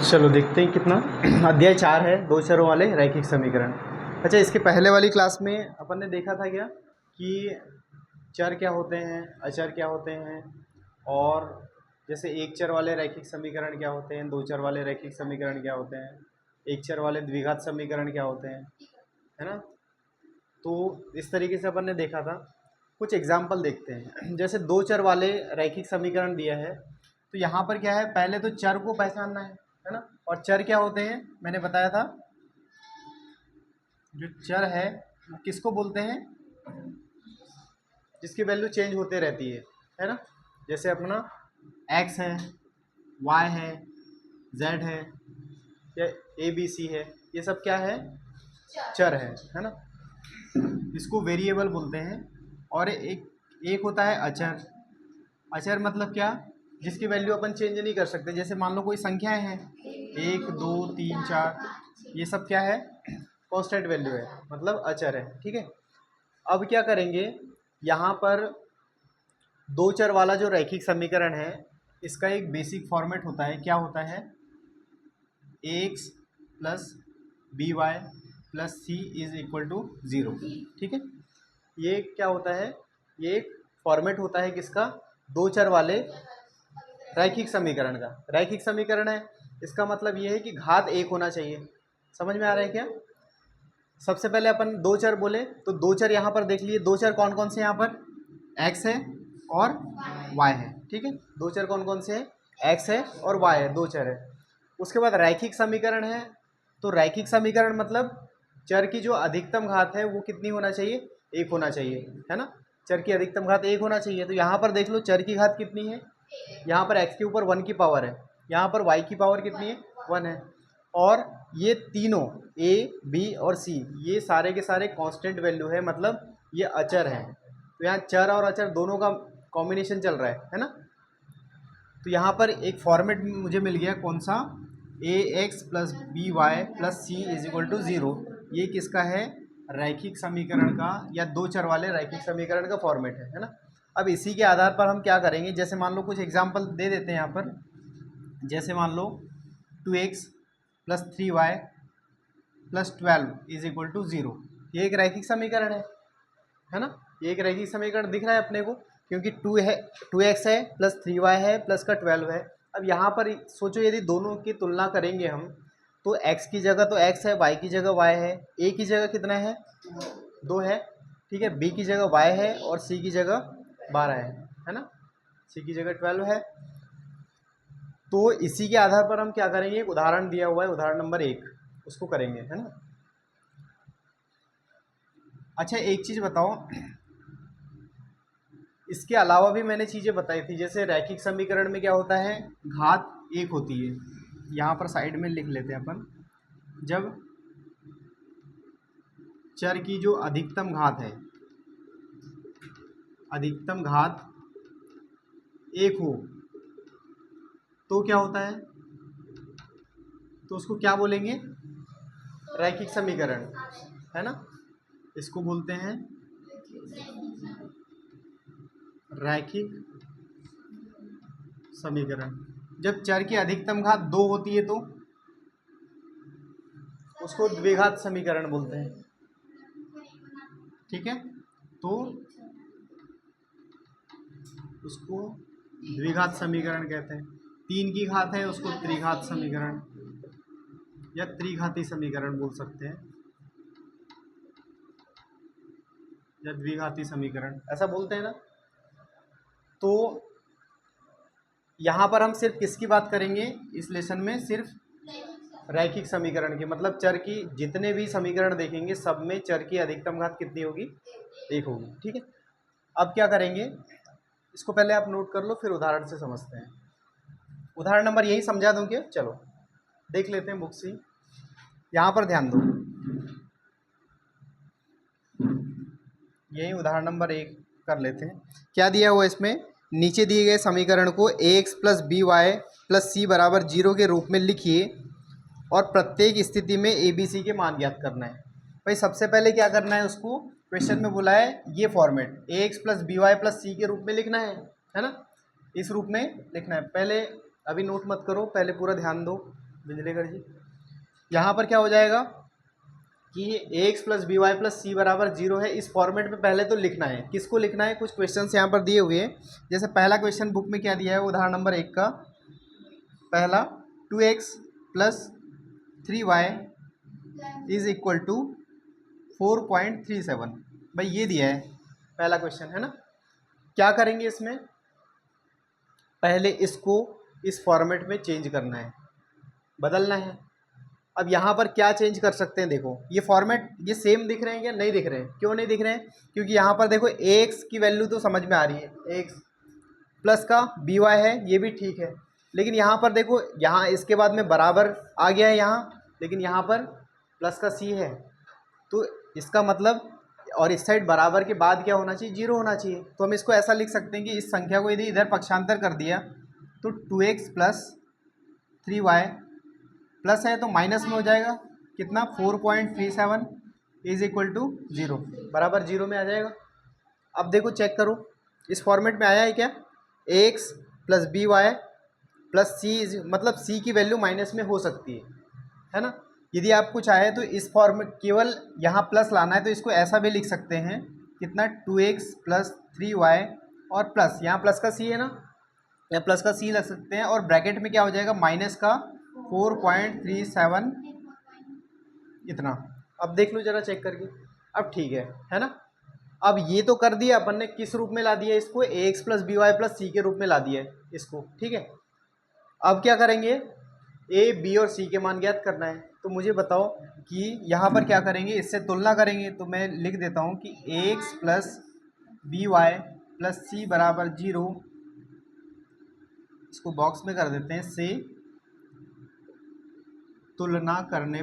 चलो देखते हैं कितना। अध्याय 4 है, दो चरों वाले रैखिक समीकरण। अच्छा, इसके पहले वाली क्लास में अपन ने देखा था क्या कि चर क्या होते हैं, अचर क्या होते हैं, और जैसे एक चर वाले रैखिक समीकरण क्या होते हैं, दो चर वाले रैखिक समीकरण क्या होते हैं, एक चर वाले द्विघात समीकरण क्या होते हैं, है ना। तो इस तरीके से अपन ने देखा था। कुछ एग्जाम्पल देखते हैं। जैसे दो चर वाले रैखिक समीकरण दिया है, तो यहाँ पर क्या है, पहले तो चर को पहचानना है ना। और चर क्या होते हैं, मैंने बताया था, जो चर है वो किसको बोलते हैं, जिसकी वैल्यू चेंज होते रहती है ना। जैसे अपना x है, y है, z है, या a b c है, ये सब क्या है, चर है ना। इसको वेरिएबल बोलते हैं। और एक होता है अचर। अचर मतलब क्या, जिसकी वैल्यू अपन चेंज नहीं कर सकते। जैसे मान लो कोई संख्याएं हैं 1 2 3 4, ये सब क्या है, कांस्टेंट वैल्यू है, मतलब अचर है। ठीक है। अब क्या करेंगे, यहाँ पर दो चर वाला जो रैखिक समीकरण है, इसका एक बेसिक फॉर्मेट होता है। क्या होता है, ax plus B Y plus C is equal to 0। ठीक है। ये क्या होता है, ये एक फॉर्मेट होता है किसका, दो चर वाले रैखिक समीकरण का। रैखिक समीकरण है, इसका मतलब ये है कि घात एक होना चाहिए। समझ में आ रहा है क्या। सबसे पहले अपन दो चर बोले, तो दो चर यहाँ पर देख लिए। दो चर कौन कौन से, यहाँ पर x है और y है। ठीक है, दो चर कौन कौन से हैं, x है और y है, दो चर है। उसके बाद रैखिक समीकरण है, तो रैखिक समीकरण मतलब चर की जो अधिकतम घात है वो कितनी होना चाहिए, एक होना चाहिए, है ना। चर की अधिकतम घात एक होना चाहिए। तो यहाँ पर देख लो चर की घात कितनी है, यहाँ पर x के ऊपर 1 की पावर है, यहाँ पर y की पावर कितनी है, 1 है। और ये तीनों a b और c, ये सारे के सारे कांस्टेंट वैल्यू है, मतलब ये अचर है। तो यहाँ चर और अचर दोनों का कॉम्बिनेशन चल रहा है ना। तो यहाँ पर एक फॉर्मेट मुझे मिल गया, कौन सा, ax plus B Y plus C is equal to 0। ये किसका है, रैखिक समीकरण का, या दो चर वाले रैखिक समीकरण का फॉर्मेट है ना। अब इसी के आधार पर हम क्या करेंगे, जैसे मान लो कुछ एग्जांपल दे देते हैं यहाँ पर। जैसे मान लो 2x plus 3y plus 12 is equal to 0। ये एक रैखिक समीकरण है ना। ये एक रैखिक समीकरण दिख रहा है अपने को, क्योंकि 2x है प्लस 3y है प्लस का 12 है। अब यहाँ पर सोचो, यदि दोनों की तुलना करेंगे हम, तो x की जगह तो x है, y की जगह y है, a की जगह कितना है, 2 है। ठीक है, b की जगह y है और c की जगह 12 है ना। c की जगह 12 है। तो इसी के आधार पर हम क्या करेंगे, एक उदाहरण दिया हुआ है, उदाहरण नंबर 1, उसको करेंगे, है ना। अच्छा, एक चीज़ बताओ, इसके अलावा भी मैंने चीज़ें बताई थी। जैसे रैखिक समीकरण में क्या होता है, घात एक होती है। यहाँ पर साइड में लिख लेते हैं अपन, जब चर की जो अधिकतम घात है, अधिकतम घात एक हो, तो क्या होता है, तो उसको क्या बोलेंगे, रैखिक समीकरण, है ना। इसको बोलते हैं रैखिक समीकरण। जब चर की अधिकतम घात 2 होती है तो उसको द्विघात समीकरण बोलते हैं। ठीक है, तो उसको द्विघात समीकरण कहते हैं। 3 की घात है उसको त्रिघात समीकरण या त्रिघाती समीकरण बोल सकते हैं, या द्विघाती समीकरण ऐसा बोलते हैं ना। तो यहाँ पर हम सिर्फ किसकी बात करेंगे इस लेसन में, सिर्फ रैखिक समीकरण की। मतलब चर की जितने भी समीकरण देखेंगे सब में चर की अधिकतम घात कितनी होगी, एक होगी। ठीक है। अब क्या करेंगे, इसको पहले आप नोट कर लो, फिर उदाहरण से समझते हैं। उदाहरण नंबर यही समझा दूं क्या, चलो देख लेते हैं बुक से। यहाँ पर ध्यान दो, यही उदाहरण नंबर 1 कर लेते हैं। क्या दिया हुआ इसमें, नीचे दिए गए समीकरण को ax plus B Y plus c बराबर 0 के रूप में लिखिए और प्रत्येक स्थिति में ए बी सी के मान ज्ञात करना है। भाई सबसे पहले क्या करना है, उसको क्वेश्चन में बोला है ये format ax plus B Y plus c के रूप में लिखना है ना। इस रूप में लिखना है। पहले अभी नोट मत करो, पहले पूरा ध्यान दो। बिंजलेकर जी, यहाँ पर क्या हो जाएगा कि ax plus B Y plus c बराबर 0 है। इस फॉर्मेट में पहले तो लिखना है। किसको लिखना है? कुछ क्वेश्चंस यहाँ पर दिए हुए हैं। जैसे पहला क्वेश्चन बुक में क्या दिया है, उदाहरण नंबर 1 का पहला, 2x plus 3y is equal to 4.37। भाई ये दिया है पहला क्वेश्चन, है ना। क्या करेंगे इसमें? पहले इसको इस फॉर्मेट में चेंज करना है, बदलना है। अब यहाँ पर क्या चेंज कर सकते हैं? देखो ये फॉर्मेट ये सेम दिख रहे हैं क्या? नहीं दिख रहे हैं। क्यों नहीं दिख रहे हैं? क्योंकि यहाँ पर देखो ax की वैल्यू तो समझ में आ रही है, x प्लस का by है, ये भी ठीक है। लेकिन यहाँ पर देखो, यहाँ इसके बाद में बराबर आ गया है यहाँ, लेकिन यहाँ पर प्लस का c है, तो इसका मतलब, और इस साइड बराबर के बाद क्या होना चाहिए? 0 होना चाहिए। तो हम इसको ऐसा लिख सकते हैं कि इस संख्या को यदि इधर पक्षांतर कर दिया तो 2x प्लस 3y प्लस है तो माइनस में हो जाएगा कितना? 4.37 इज इक्वल टू 0, बराबर 0 में आ जाएगा। अब देखो चेक करो, इस फॉर्मेट में आया है क्या? ax plus B Y plus c, मतलब c की वैल्यू माइनस में हो सकती है ना। यदि आपको चाहे तो इस फॉर्मेट केवल यहाँ प्लस लाना है तो इसको ऐसा भी लिख सकते हैं, कितना? 2x प्लस 3y और प्लस यहाँ प्लस का c है ना, या प्लस का c लग सकते हैं, और ब्रैकेट में क्या हो जाएगा? माइनस का 4.37 इतना। अब देख लो जरा चेक करके, अब ठीक है ना। अब ये तो कर दिया अपन ने, किस रूप में ला दिया इसको? ax plus B Y plus c के रूप में ला दिया है इसको, ठीक है। अब क्या करेंगे? a b और c के मान ज्ञात करना है। तो मुझे बताओ कि यहाँ पर क्या करेंगे? इससे तुलना करेंगे। तो मैं लिख देता हूँ कि ax plus B Y plus c बराबर 0, इसको बॉक्स में कर देते हैं, से तुलना करने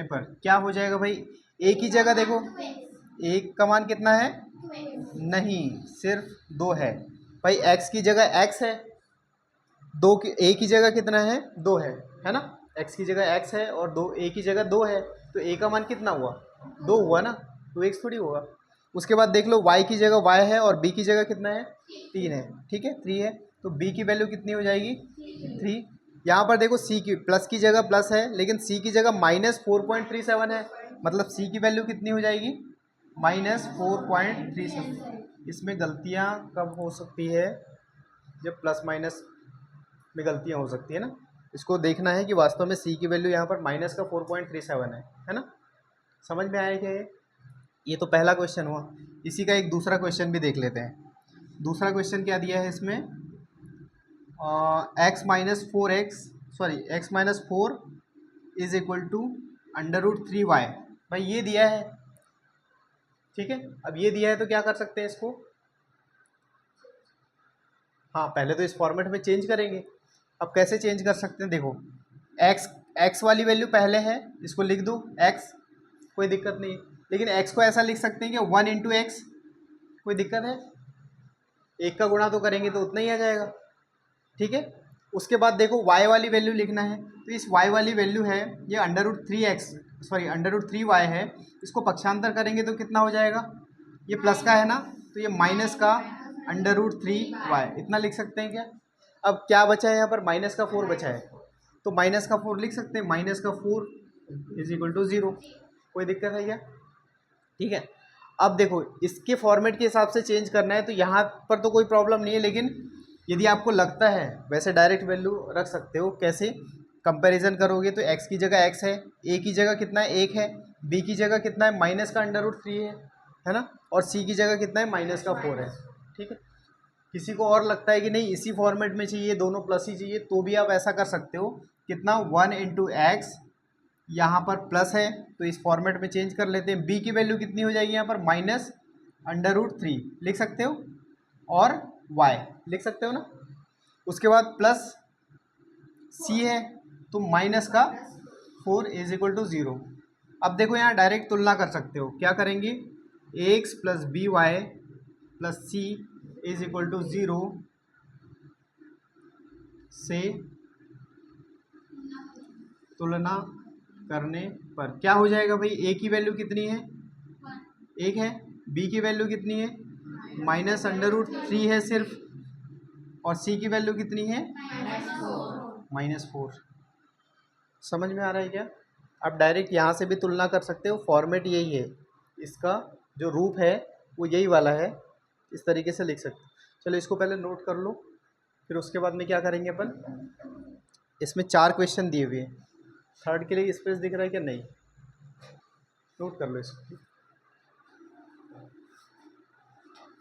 पर क्या हो जाएगा भाई? a की जगह देखो, एक का मान कितना है? नहीं, सिर्फ 2 है। भाई x की जगह x है, दो की, a की जगह कितना है? 2 है ना। x की जगह x है और a की जगह 2 है, तो a का मान कितना हुआ? 2 हुआ ना, 2x थोड़ी होगा। उसके बाद देख लो, y की जगह y है और b की जगह कितना है? 3 है, ठीक है, 3 है। तो b की वैल्यू कितनी हो जाएगी? 3। यहाँ पर देखो c की प्लस की जगह प्लस है, लेकिन c की जगह माइनस 4.37 है, मतलब c की वैल्यू कितनी हो जाएगी? माइनस 4.37। इसमें गलतियाँ कब हो सकती है? जब प्लस माइनस में गलतियाँ हो सकती है ना। इसको देखना है कि वास्तव में c की वैल्यू यहाँ पर माइनस का 4.37 है ना। समझ में आया क्या ये तो पहला क्वेश्चन हुआ। इसी का एक दूसरा क्वेश्चन भी देख लेते हैं। दूसरा क्वेश्चन क्या दिया है इसमें? x minus 4x, sorry x minus 4 is equal to √3y। भाई ये दिया है, ठीक है। अब ये दिया है तो क्या कर सकते हैं इसको? हाँ, पहले तो इस फॉर्मेट में चेंज करेंगे। अब कैसे चेंज कर सकते हैं? देखो, x वाली वैल्यू पहले है, इसको लिख दो x, कोई दिक्कत नहीं। लेकिन x को ऐसा लिख सकते हैं कि 1 इंटू एक्स, कोई दिक्कत है? एक का गुणा तो करेंगे तो उतना ही आ जाएगा, ठीक है। उसके बाद देखो y वाली वैल्यू लिखना है, तो इस y वाली वैल्यू है ये √3y है, इसको पक्षांतर करेंगे तो कितना हो जाएगा? ये प्लस का है ना, तो ये माइनस का √3y, इतना लिख सकते हैं क्या? अब क्या बचा है यहाँ पर? माइनस का 4 बचा है, तो माइनस का 4 लिख सकते हैं, माइनस का 4 इज इक्वल टू 0। कोई दिक्कत है क्या? ठीक है। अब देखो, इसके फॉर्मेट के हिसाब से चेंज करना है तो यहाँ पर तो कोई प्रॉब्लम नहीं है, लेकिन यदि आपको लगता है वैसे डायरेक्ट वैल्यू रख सकते हो। कैसे कंपैरिजन करोगे? तो x की जगह x है, a की जगह कितना है? 1 है, b की जगह कितना है? माइनस का √3 है ना, और c की जगह कितना है? माइनस का 4 है, ठीक है। किसी को और लगता है कि नहीं इसी फॉर्मेट में चाहिए, दोनों प्लस ही चाहिए, तो भी आप ऐसा कर सकते हो। कितना? 1 इंटू एक्स, यहाँ पर प्लस है तो इस फॉर्मेट में चेंज कर लेते हैं। b की वैल्यू कितनी हो जाएगी यहाँ पर? माइनस √3 लिख सकते हो, और y लिख सकते हो ना। उसके बाद प्लस c है तो माइनस का 4 इज इक्वल टू 0। अब देखो यहाँ डायरेक्ट तुलना कर सकते हो। क्या करेंगे? ax plus B Y plus C is equal to 0 से तुलना करने पर क्या हो जाएगा भाई? a की वैल्यू कितनी है? 1 है। b की वैल्यू कितनी है? माइनस √3 है सिर्फ, और c की वैल्यू कितनी है? -4। समझ में आ रहा है क्या? आप डायरेक्ट यहाँ से भी तुलना कर सकते हो, फॉर्मेट यही है, इसका जो रूप है वो यही वाला है, इस तरीके से लिख सकते हो। चलो इसको पहले नोट कर लो, फिर उसके बाद में क्या करेंगे अपन, इसमें 4 क्वेश्चन दिए हुए हैं, थर्ड के लिए स्पेस दिख रहा है क्या? नहीं, नोट कर लो इसको।